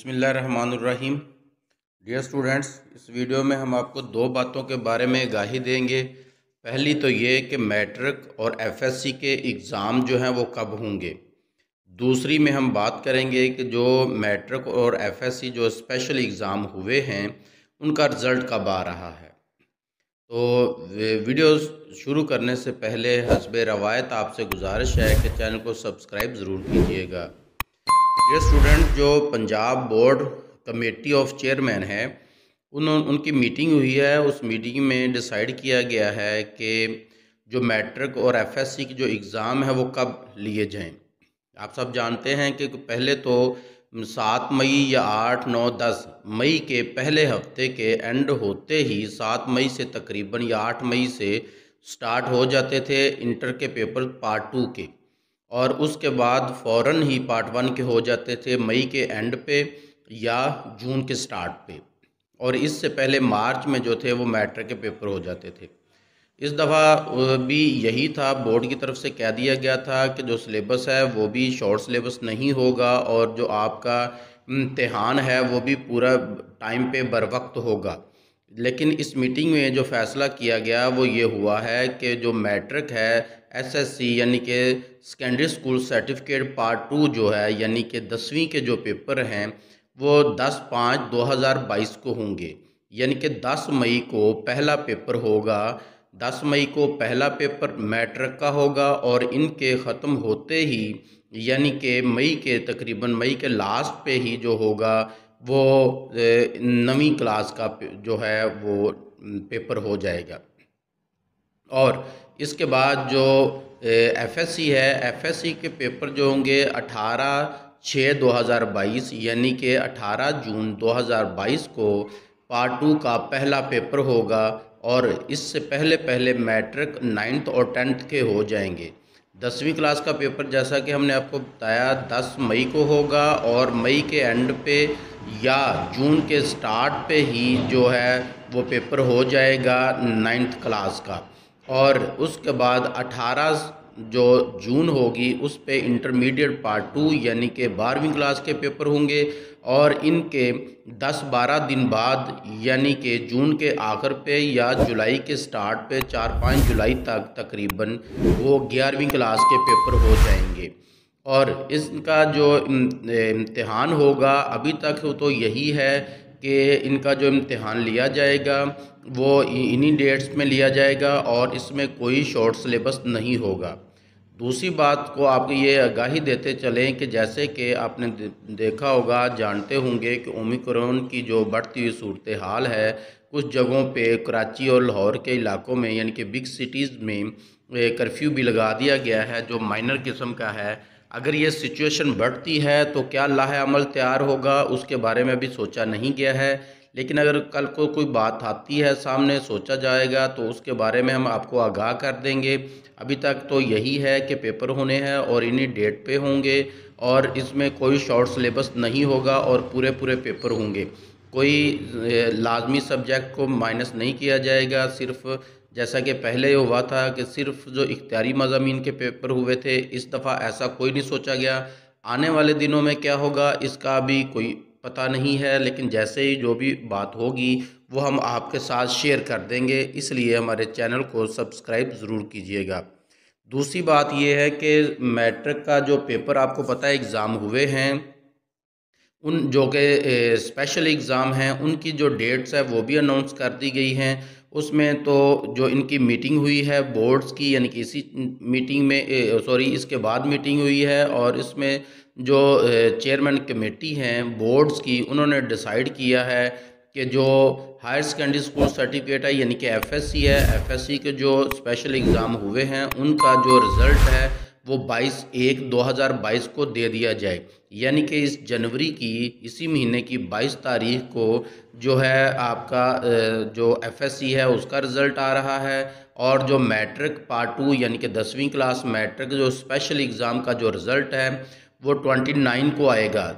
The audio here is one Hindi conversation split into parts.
बिस्मिल्लाहिर्रहमानिर्रहीम। डियर स्टूडेंट्स, इस वीडियो में हम आपको दो बातों के बारे में आगाही देंगे। पहली तो ये कि मैट्रिक और एफएससी के एग्ज़ाम जो हैं वो कब होंगे। दूसरी में हम बात करेंगे कि जो मैट्रिक और एफएससी जो स्पेशल एग्ज़ाम हुए हैं उनका रिज़ल्ट कब आ रहा है। तो वीडियो शुरू करने से पहले हस्बे रवायत आपसे गुजारिश है कि चैनल को सब्सक्राइब ज़रूर कीजिएगा। ये स्टूडेंट जो Punjab board committee of chairman है उनकी मीटिंग हुई है। उस मीटिंग में डिसाइड किया गया है कि जो मैट्रिक और एफएससी की जो एग्ज़ाम है वो कब लिए जाएं। आप सब जानते हैं कि पहले तो 7 मई या 8, 9, 10 मई के पहले हफ्ते के एंड होते ही 7 मई से तकरीबन या 8 मई से स्टार्ट हो जाते थे इंटर के पेपर पार्ट 2 के, और उसके बाद फ़ौरन ही पार्ट 1 के हो जाते थे मई के एंड पे या जून के स्टार्ट पे, और इससे पहले मार्च में जो थे वो मैट्रिक के पेपर हो जाते थे। इस दफ़ा भी यही था, बोर्ड की तरफ से कह दिया गया था कि जो सिलेबस है वो भी शॉर्ट सिलेबस नहीं होगा और जो आपका इम्तिहान है वो भी पूरा टाइम पे बर वक्त होगा। लेकिन इस मीटिंग में जो फ़ैसला किया गया वो ये हुआ है कि जो मैट्रिक है एसएससी यानी कि सेकेंडरी स्कूल सर्टिफिकेट पार्ट 2 जो है यानी कि 10वीं के जो पेपर हैं वो 10/5/2022 को होंगे। यानी कि 10 मई को पहला पेपर होगा। 10 मई को पहला पेपर मैट्रिक का होगा और इनके ख़त्म होते ही यानी कि मई के तकरीबन मई के लास्ट पे ही जो होगा वो 9वीं क्लास का जो है वो पेपर हो जाएगा। और इसके बाद जो एफएससी है, एफएससी के पेपर जो होंगे 18/6/2022 यानी कि 18 जून 2022 को पार्ट 2 का पहला पेपर होगा, और इससे पहले पहले मैट्रिक 9th और 10th के हो जाएंगे। 10वीं क्लास का पेपर जैसा कि हमने आपको बताया 10 मई को होगा और मई के एंड पे या जून के स्टार्ट पे ही जो है वो पेपर हो जाएगा 9th क्लास का। और उसके बाद 18 जो जून होगी उस पे इंटरमीडिएट पार्ट 2 यानी कि 12वीं क्लास के पेपर होंगे, और इनके 10-12 दिन बाद यानी कि जून के आखिर पे या जुलाई के स्टार्ट पे 4-5 जुलाई तक तकरीबन वो 11वीं क्लास के पेपर हो जाएंगे। और इसका जो इम्तिहान होगा अभी तक तो यही है कि इनका जो इम्तिहान लिया जाएगा वो इन्हीं डेट्स में लिया जाएगा और इसमें कोई शॉर्ट सिलेबस नहीं होगा। दूसरी बात को आपको ये आगाही देते चलें कि जैसे कि आपने देखा होगा, जानते होंगे कि ओमिक्रॉन की जो बढ़ती हुई सूरत हाल है, कुछ जगहों पे कराची और लाहौर के इलाकों में यानी कि बिग सिटीज़ में कर्फ्यू भी लगा दिया गया है जो माइनर किस्म का है। अगर ये सिचुएशन बढ़ती है तो क्या लाहे अमल तैयार होगा उसके बारे में भी सोचा नहीं गया है, लेकिन अगर कल को कोई बात आती है सामने सोचा जाएगा तो उसके बारे में हम आपको आगाह कर देंगे। अभी तक तो यही है कि पेपर होने हैं और इन्हीं डेट पे होंगे और इसमें कोई शॉर्ट सिलेबस नहीं होगा और पूरे पूरे पेपर होंगे। कोई लाजमी सब्जेक्ट को माइनस नहीं किया जाएगा। सिर्फ जैसा कि पहले हुआ था कि सिर्फ जो इख्तियारी मज़ामीन के पेपर हुए थे, इस दफ़ा ऐसा कोई नहीं सोचा गया। आने वाले दिनों में क्या होगा इसका भी कोई पता नहीं है, लेकिन जैसे ही जो भी बात होगी वो हम आपके साथ शेयर कर देंगे, इसलिए हमारे चैनल को सब्सक्राइब ज़रूर कीजिएगा। दूसरी बात यह है कि मैट्रिक का जो पेपर आपको पता है एग्ज़ाम हुए हैं, उन जो कि स्पेशल एग्ज़ाम हैं उनकी जो डेट्स है वो भी अनाउंस कर दी गई हैं। उसमें तो जो इनकी मीटिंग हुई है बोर्ड्स की यानी कि इसी मीटिंग में इसके बाद मीटिंग हुई है, और इसमें जो चेयरमैन कमेटी हैं बोर्ड्स की उन्होंने डिसाइड किया है कि जो हायर सेकेंडरी स्कूल सर्टिफिकेट है यानी कि एफएससी है, एफएससी के जो स्पेशल एग्ज़ाम हुए हैं उनका जो रिज़ल्ट है वो 22/1/2022 को दे दिया जाए। यानी कि इस जनवरी की इसी महीने की 22 तारीख को जो है आपका जो एफएससी है उसका रिज़ल्ट आ रहा है, और जो मैट्रिक पार्ट 2 यानी कि 10वीं क्लास मैट्रिक जो स्पेशल एग्ज़ाम का जो रिज़ल्ट है वो 29 को आएगा,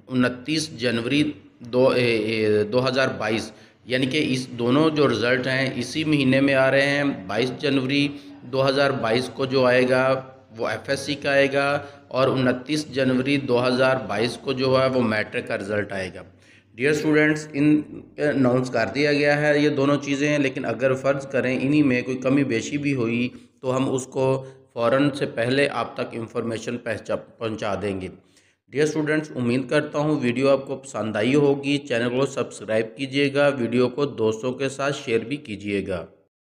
29 जनवरी 2022। यानी कि इस दोनों जो रिज़ल्ट हैं इसी महीने में आ रहे हैं। 22 जनवरी 2022 को जो आएगा वो एफएससी का आएगा, और 29 जनवरी 2022 को जो है वो मैट्रिक का रिज़ल्ट आएगा। डियर स्टूडेंट्स, इन अनाउंस कर दिया गया है ये दोनों चीज़ें, लेकिन अगर फ़र्ज़ करें इन्हीं में कोई कमी बेशी भी हुई तो हम उसको फ़ौरन से पहले आप तक इंफॉर्मेशन पहुंचा देंगे। डियर स्टूडेंट्स, उम्मीद करता हूँ वीडियो आपको पसंद आई होगी। चैनल को सब्सक्राइब कीजिएगा, वीडियो को दोस्तों के साथ शेयर भी कीजिएगा।